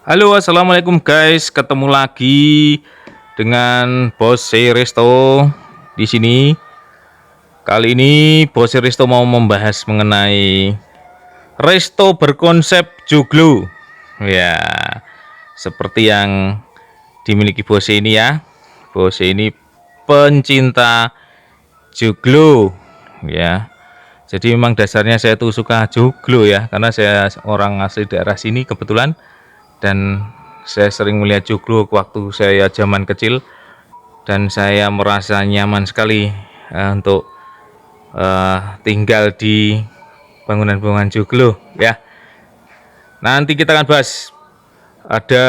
Halo, assalamualaikum guys. Ketemu lagi dengan Bos Resto di sini. Kali ini Bos Resto mau membahas mengenai resto berkonsep joglo. Ya, seperti yang dimiliki Bos ini ya. Bos ini pencinta joglo, ya. Jadi memang dasarnya saya tuh suka joglo ya, karena saya orang asli daerah sini kebetulan. Dan saya sering melihat joglo waktu saya zaman kecil dan saya merasa nyaman sekali untuk tinggal di bangunan-bangunan joglo ya. Nanti kita akan bahas ada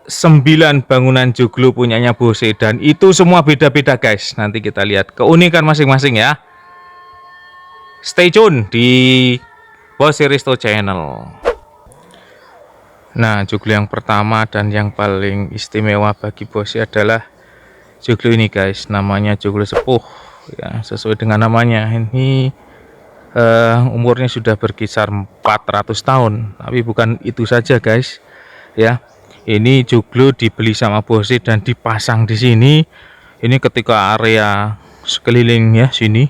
9 bangunan joglo punyanya Bose dan itu semua beda-beda guys. Nanti kita lihat keunikan masing-masing ya. Stay tune di Bose Resto Channel. Nah, joglo yang pertama dan yang paling istimewa bagi Bose adalah joglo ini guys, namanya joglo sepuh ya, sesuai dengan namanya. Ini umurnya sudah berkisar 400 tahun, tapi bukan itu saja guys ya. Ini joglo dibeli sama Bose dan dipasang di sini. Ini ketika area sekeliling ya sini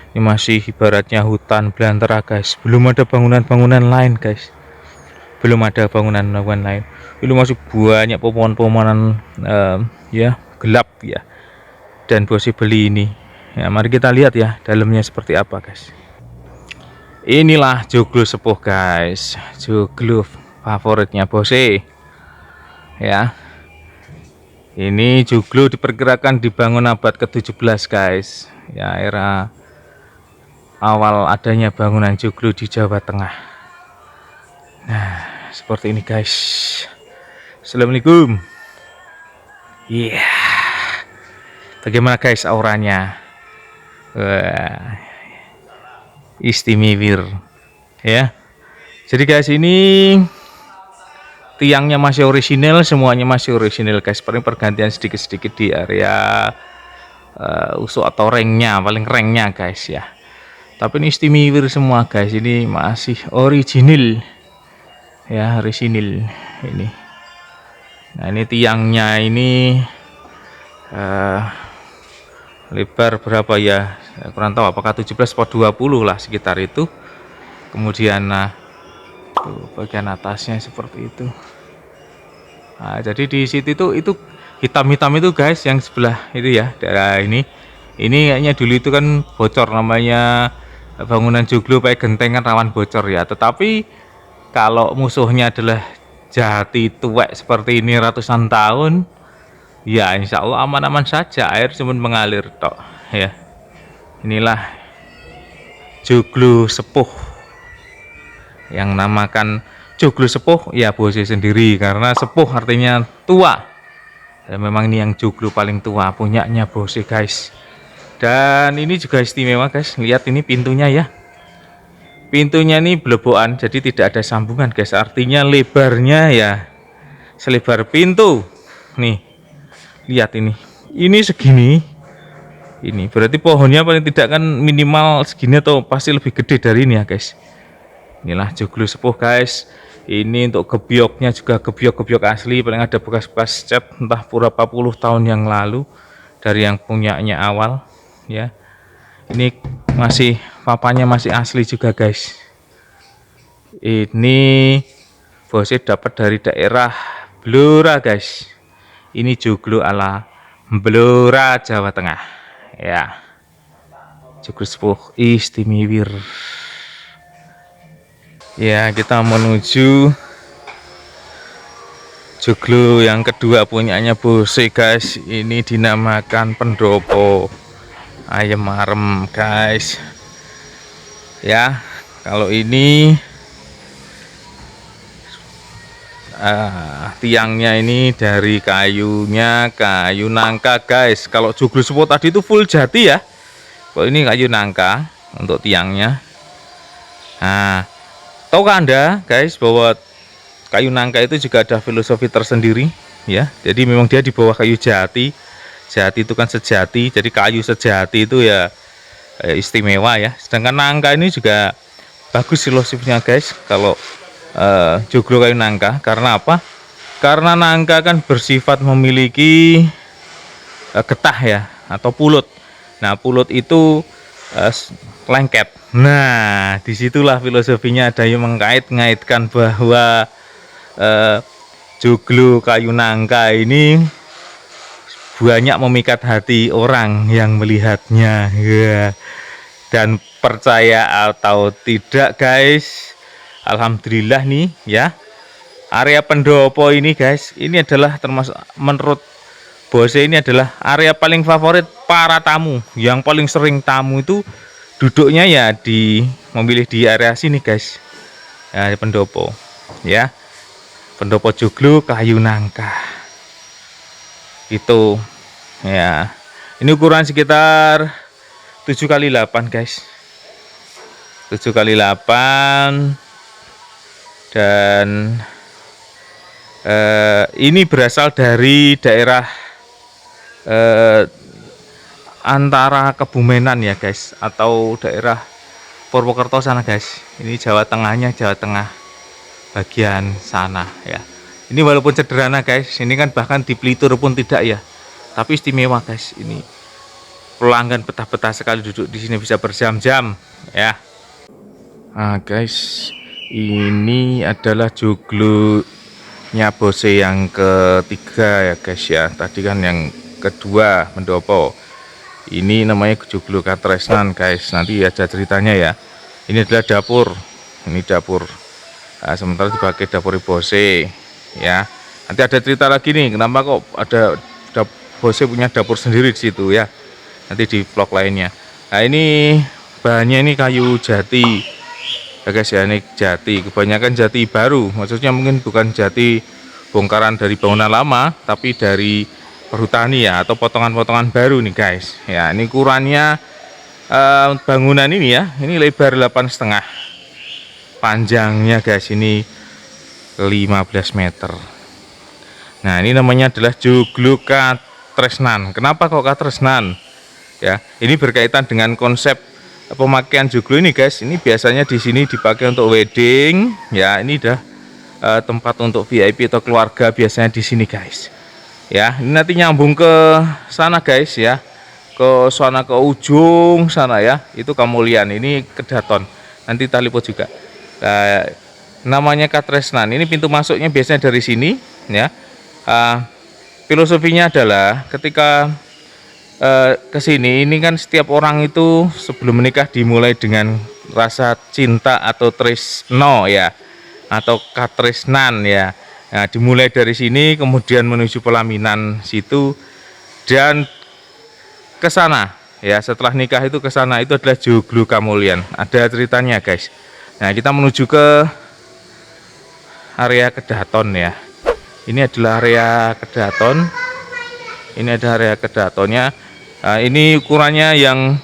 ini masih ibaratnya hutan belantara guys, belum ada bangunan-bangunan lain guys. Belum ada bangunan-bangunan lain. Itu masih banyak pepohonan-pepohonan ya gelap ya. Dan Bose beli ini. Ya, mari kita lihat ya dalamnya seperti apa guys. Inilah joglo sepuh guys. Joglo favoritnya Bose. Ya. Ini joglo diperkirakan dibangun abad ke-17 guys. Ya, era awal adanya bangunan joglo di Jawa Tengah. Nah, seperti ini guys. Assalamualaikum. Iya. Yeah. Bagaimana guys auranya? Wah, istimewa ya. Jadi guys ini tiangnya masih orisinil, semuanya masih orisinil guys. Paling pergantian sedikit-sedikit di area usuk atau ringnya, paling ringnya guys ya. Tapi ini istimewa semua guys. Ini masih original. Ya, orisinil ini. Nah, ini tiangnya ini lebar berapa ya? Saya kurang tahu apakah 17 atau 20 lah sekitar itu. Kemudian nah tuh bagian atasnya seperti itu. Nah, jadi di situ itu hitam-hitam itu guys yang sebelah itu ya, daerah ini. Ini kayaknya dulu itu kan bocor, namanya bangunan joglo pakai genteng kan rawan bocor ya. Tetapi kalau musuhnya adalah jati tuwek seperti ini ratusan tahun, ya insya Allah aman-aman saja, air cuma mengalir tok ya. Inilah joglo sepuh, yang namakan joglo sepuh ya Bose sendiri, karena sepuh artinya tua. Dan memang ini yang joglo paling tua punyanya Bose guys. Dan ini juga istimewa guys, lihat ini pintunya ya. Pintunya ini blebokan, jadi tidak ada sambungan guys. Artinya lebarnya ya selebar pintu. Nih, lihat ini. Ini segini. Ini berarti pohonnya paling tidak kan minimal segini atau pasti lebih gede dari ini ya guys. Inilah joglo sepuh guys. Ini untuk gebyoknya juga gebyok-gebyok asli, paling ada bekas-bekas cat entah berapa puluh tahun yang lalu dari yang punyanya awal ya. Ini masih papanya masih asli juga guys. Ini Bose dapat dari daerah Blora guys. Ini joglo ala Blora Jawa Tengah ya. Joglo sepuh istimewa ya. Kita menuju joglo yang kedua punyanya Bose guys. Ini dinamakan pendopo ayam arem guys ya. Kalau ini tiangnya ini dari kayunya kayu nangka guys. Kalau joglo sepuh tadi itu full jati ya, kalau ini kayu nangka untuk tiangnya. Nah, tahukah Anda guys bahwa kayu nangka itu juga ada filosofi tersendiri ya. Jadi memang dia di bawah kayu jati. Jati itu kan sejati, jadi kayu sejati itu ya istimewa ya. Sedangkan nangka ini juga bagus filosofinya guys kalau joglo kayu nangka. Karena apa? Karena nangka kan bersifat memiliki getah ya atau pulut. Nah, pulut itu lengket. Nah, disitulah filosofinya ada yang mengkait-ngaitkan bahwa joglo kayu nangka ini banyak memikat hati orang yang melihatnya ya. Dan percaya atau tidak guys, alhamdulillah nih ya, area pendopo ini guys, ini adalah termasuk menurut Bose ini adalah area paling favorit para tamu. Yang paling sering tamu itu duduknya ya memilih di area sini guys ya, pendopo ya, pendopo joglo kayu nangka itu ya. Ini ukuran sekitar 7x8 guys, 7x8, dan ini berasal dari daerah antara Kebumenan ya guys, atau daerah Purwokerto sana guys. Ini Jawa Tengahnya, Jawa Tengah bagian sana ya. Ini walaupun sederhana guys, ini kan bahkan di Pelitur pun tidak ya, tapi istimewa guys. Ini pelanggan betah-betah sekali duduk di sini, bisa berjam-jam ya. Nah guys, ini adalah joglonya Bose yang ketiga ya guys ya. Tadi kan yang kedua pendopo, ini namanya joglo Katresnan guys. Nanti ada ceritanya ya. Ini adalah dapur, ini dapur. Nah, sementara dipakai dapur Bose ya. Nanti ada cerita lagi nih, kenapa kok ada Bose punya dapur sendiri di situ ya, nanti di vlog lainnya. Nah, ini bahannya ini kayu jati ya guys ya, ini jati, kebanyakan jati baru, maksudnya mungkin bukan jati bongkaran dari bangunan lama, tapi dari perhutani ya, atau potongan-potongan baru nih guys ya. Ini ukurannya bangunan ini ya, ini lebar 8,5, panjangnya guys ini 15 meter. Nah, ini namanya adalah joglo Katresnan. Kenapa kok Katresnan ya? Ini berkaitan dengan konsep pemakaian joglo ini guys. Ini biasanya di sini dipakai untuk wedding ya. Ini dah tempat untuk VIP atau keluarga biasanya di sini guys ya. Ini nanti nyambung ke sana guys ya, ke sana, ke ujung sana ya, itu Kamulian. Ini Kedaton, nanti Talipot juga. Nah, namanya Katresnan. Ini pintu masuknya biasanya dari sini ya. Filosofinya adalah ketika ke sini, ini kan setiap orang itu sebelum menikah dimulai dengan rasa cinta atau tresno ya, atau katresnan ya. Nah, dimulai dari sini kemudian menuju pelaminan situ dan ke sana ya. Setelah nikah itu ke sana, itu adalah joglo Kamulian. Ada ceritanya guys. Nah, kita menuju ke area Kedaton ya. Ini adalah area Kedaton. Ini ada area Kedatonnya. Nah, ini ukurannya yang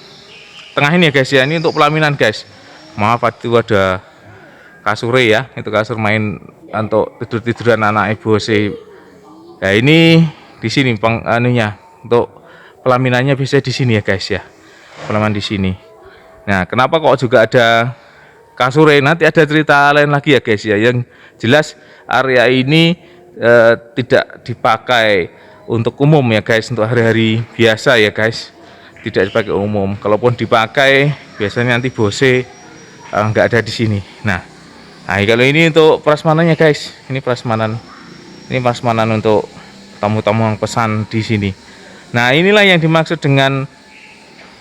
tengah ini ya guys ya. Ini untuk pelaminan guys. Maaf, itu ada kasur ya. Itu kasur main untuk tidur-tiduran anak ibu sih. Nah, ini di sini anunya untuk pelaminannya bisa di sini ya guys ya. Pelaminan di sini. Nah, kenapa kok juga ada kasur? Nanti ada cerita lain lagi ya guys ya. Yang jelas area ini tidak dipakai untuk umum ya guys, untuk hari-hari biasa ya guys, tidak dipakai umum. Kalaupun dipakai biasanya nanti Bose nggak ada di sini. Nah, kalau ini untuk prasmanannya guys, ini prasmanan untuk tamu-tamu yang pesan di sini. Nah, inilah yang dimaksud dengan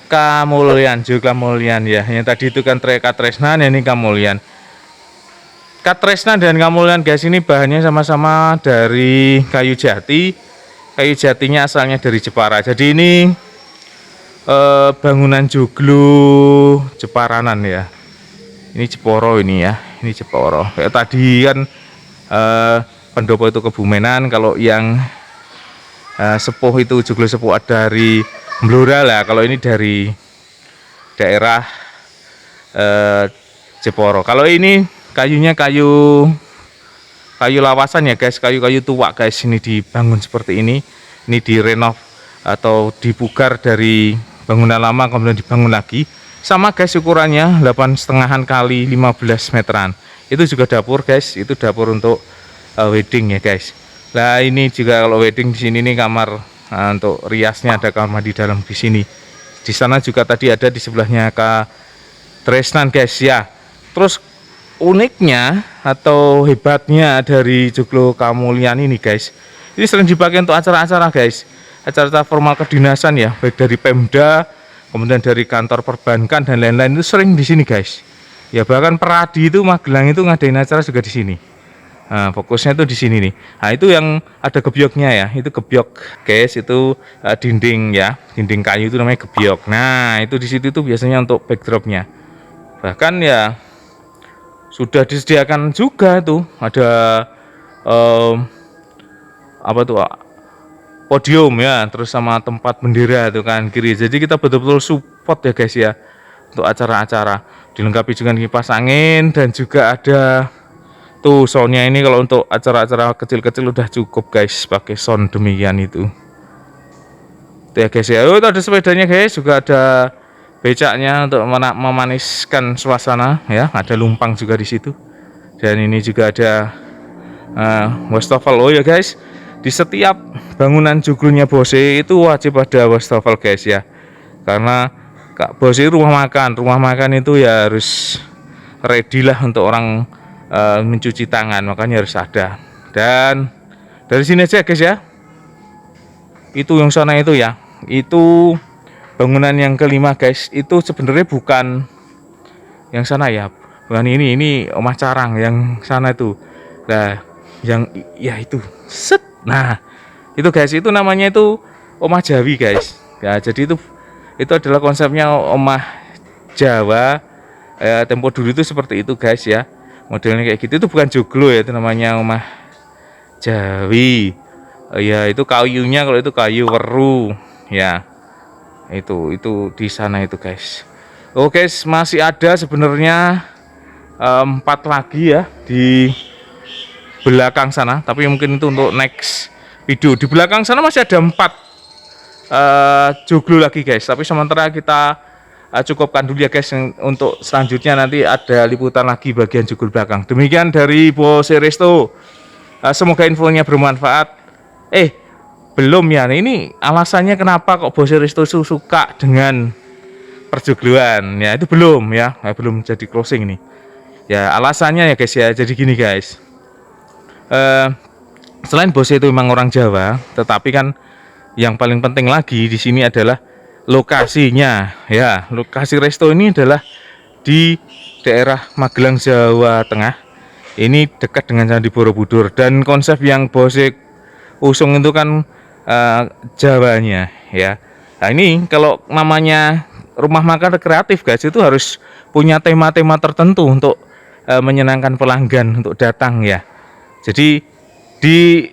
Kamulian, joglo Kamulian ya. Yang tadi itu kan Katresnan, ini Kamulian. Katresnan dan Kamulian guys, ini bahannya sama-sama dari kayu jati. Kayu jatinya asalnya dari Jepara. Jadi ini bangunan joglo Jeparanan ya. Ini Jeporo ini ya. Ini Jeporo. Kayak tadi kan pendopo itu Kebumenan. Kalau yang sepuh itu joglo sepuh dari Blora lah. Kalau ini dari daerah Jeporo. Kalau ini kayunya kayu lawasan ya guys, kayu-kayu tua guys. Ini dibangun seperti ini direnov atau dipugar dari bangunan lama kemudian dibangun lagi. Sama guys, ukurannya 8,5 kali 15 meteran. Itu juga dapur guys, itu dapur untuk wedding ya guys. Nah ini juga kalau wedding di sini nih kamar, untuk riasnya ada kamar mandi dalam di sini. Di sana juga tadi ada di sebelahnya Kak Tresnan guys ya. Terus uniknya atau hebatnya dari joglo Kamulian ini guys, ini sering dipakai untuk acara-acara guys, acara-acara formal kedinasan ya, baik dari Pemda, kemudian dari kantor perbankan dan lain-lain, itu sering di sini guys. Ya bahkan Peradi itu Magelang itu ngadain acara juga di sini. Nah, fokusnya tuh di sini nih. Nah, itu yang ada gebyoknya ya. Itu gebyok, guys. Itu dinding ya, dinding kayu itu namanya gebyok. Nah, itu di situ tuh biasanya untuk backdropnya. Bahkan ya sudah disediakan juga tuh ada apa tuh podium ya, terus sama tempat bendera tuh kan kiri. Jadi kita betul-betul support ya guys ya untuk acara-acara. Dilengkapi dengan kipas angin dan juga ada tuh soundnya. Ini kalau untuk acara-acara kecil-kecil udah cukup guys pakai sound demikian itu. Tuh ya guys ya. Oh, itu ada sepedanya guys, juga ada becaknya untuk memaniskan suasana ya. Ada lumpang juga di situ. Dan ini juga ada wastafel. Oh ya guys, di setiap bangunan joglonya Bose itu wajib ada wastafel guys ya. Karena Kak Bose rumah makan itu ya harus ready lah untuk orang mencuci tangan, makanya harus ada. Dan dari sini aja guys ya, itu yang sana itu ya, itu bangunan yang kelima guys, itu sebenarnya bukan yang sana ya, bukan ini Omah Carang yang sana itu. Nah yang ya itu set, nah itu guys, itu namanya itu Omah Jawi guys ya. Jadi itu adalah konsepnya Omah Jawa tempo dulu itu seperti itu guys ya, modelnya kayak gitu. Itu bukan joglo ya, itu namanya Omah Jawi ya. Itu kayunya, kalau itu kayu weru ya, itu di sana itu guys. Oke guys, masih ada sebenarnya 4 lagi ya di belakang sana, tapi mungkin itu untuk next video. Di belakang sana masih ada 4 joglo lagi guys, tapi sementara kita cukupkan dulu ya guys. Untuk selanjutnya nanti ada liputan lagi bagian joglo belakang. Demikian dari Bose Resto. Semoga infonya bermanfaat. Belum ya, nah, ini alasannya kenapa kok Bose Resto suka dengan perjogloan ya, itu belum ya, belum jadi closing ini ya. Alasannya ya guys ya, jadi gini guys, selain Bose itu memang orang Jawa, tetapi kan yang paling penting lagi di sini adalah lokasinya ya. Lokasi resto ini adalah di daerah Magelang, Jawa Tengah. Ini dekat dengan Candi Borobudur, dan konsep yang Bose usung itu kan Jawanya ya. Nah ini kalau namanya rumah makan kreatif guys, itu harus punya tema-tema tertentu untuk menyenangkan pelanggan untuk datang ya. Jadi di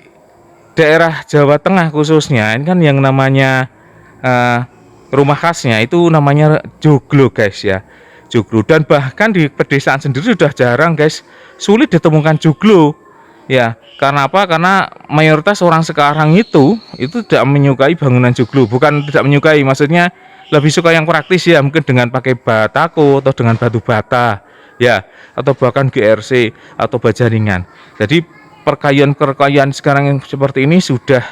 daerah Jawa Tengah khususnya ini kan yang namanya rumah khasnya itu namanya joglo guys ya, joglo. Dan bahkan di pedesaan sendiri sudah jarang guys, sulit ditemukan joglo ya. Karena apa? Karena mayoritas orang sekarang itu tidak menyukai bangunan joglo. Bukan tidak menyukai, maksudnya lebih suka yang praktis ya, mungkin dengan pakai batako atau dengan batu bata ya, atau bahkan GRC atau baja ringan. Jadi perkayaan sekarang yang seperti ini sudah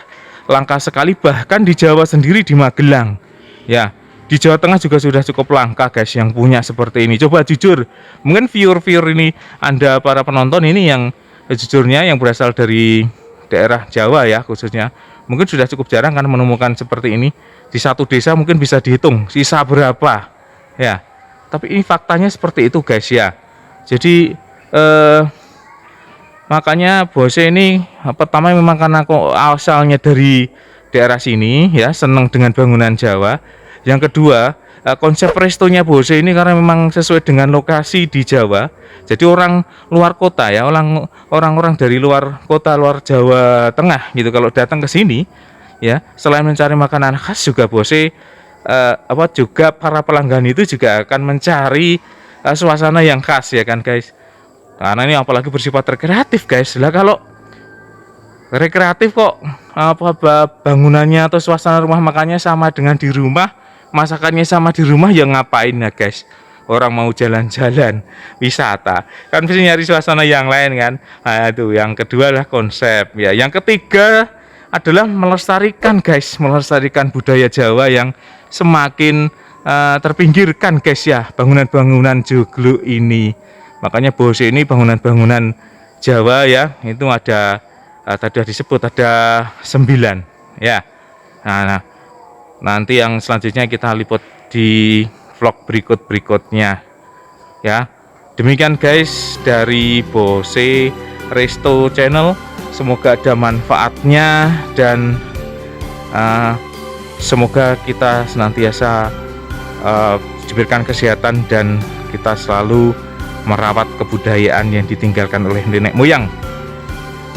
langka sekali, bahkan di Jawa sendiri, di Magelang ya. Di Jawa Tengah juga sudah cukup langka guys yang punya seperti ini. Coba jujur, mungkin viewer ini, Anda para penonton ini yang jujurnya yang berasal dari daerah Jawa ya khususnya, mungkin sudah cukup jarang kan menemukan seperti ini. Di satu desa mungkin bisa dihitung sisa berapa ya, tapi ini faktanya seperti itu guys ya. Jadi makanya Bose ini pertama memang karena asalnya dari daerah sini ya, senang dengan bangunan Jawa. Yang kedua, konsep restonya Bose ini karena memang sesuai dengan lokasi di Jawa. Jadi orang luar kota ya, orang-orang dari luar kota, luar Jawa Tengah gitu, kalau datang ke sini ya, selain mencari makanan khas juga Bose juga para pelanggan itu juga akan mencari suasana yang khas ya kan guys. Karena ini apalagi bersifat rekreatif guys. Lah kalau rekreatif kok bangunannya atau suasana rumah makannya sama dengan di rumah, masakannya sama di rumah, ya ngapain ya guys. orang mau jalan-jalan wisata kan mesti nyari suasana yang lain kan. Nah itu yang kedua lah konsep ya. Yang ketiga adalah melestarikan guys, melestarikan budaya Jawa yang semakin terpinggirkan guys ya, bangunan-bangunan joglo ini. Makanya Bose ini bangunan-bangunan Jawa ya, itu ada tadi disebut ada 9 ya. Nah, nanti yang selanjutnya kita liput di vlog berikutnya ya. Demikian guys dari Bose Resto Channel, semoga ada manfaatnya dan semoga kita senantiasa diberikan kesehatan dan kita selalu merawat kebudayaan yang ditinggalkan oleh nenek moyang.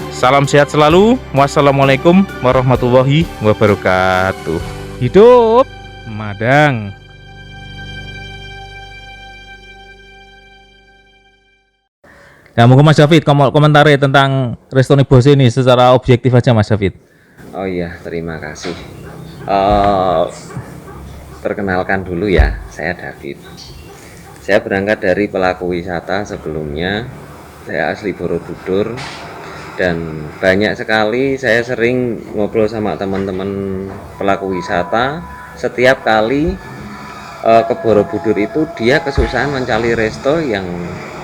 Salam sehat selalu. Wassalamualaikum warahmatullahi wabarakatuh. Hidup Madang. Nah, monggo Mas David komentari tentang Resto Bose ini secara objektif aja Mas David. Oh iya, terima kasih. Perkenalkan dulu ya, saya David. Saya berangkat dari pelaku wisata sebelumnya. Saya asli Borobudur dan banyak sekali saya sering ngobrol sama teman-teman pelaku wisata. Setiap kali ke Borobudur itu dia kesusahan mencari resto yang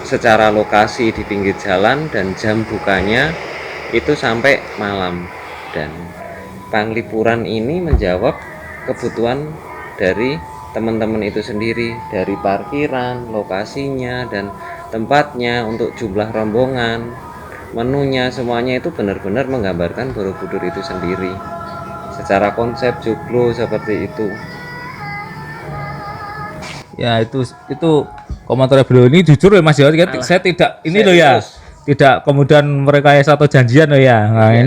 secara lokasi di pinggir jalan dan jam bukanya itu sampai malam. Dan Panglipuran ini menjawab kebutuhan dari teman-teman itu sendiri, dari parkiran, lokasinya dan tempatnya, untuk jumlah rombongan, menunya, semuanya itu benar-benar menggambarkan Borobudur itu sendiri secara konsep joglo seperti itu ya. Itu komentar beliau ini jujur ya Mas ya, saya tidak ini loh ya, tidak kemudian merekayasa atau janjian loh ya. Nah, ya,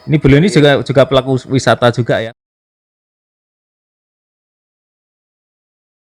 ini beliau ini juga pelaku wisata juga ya.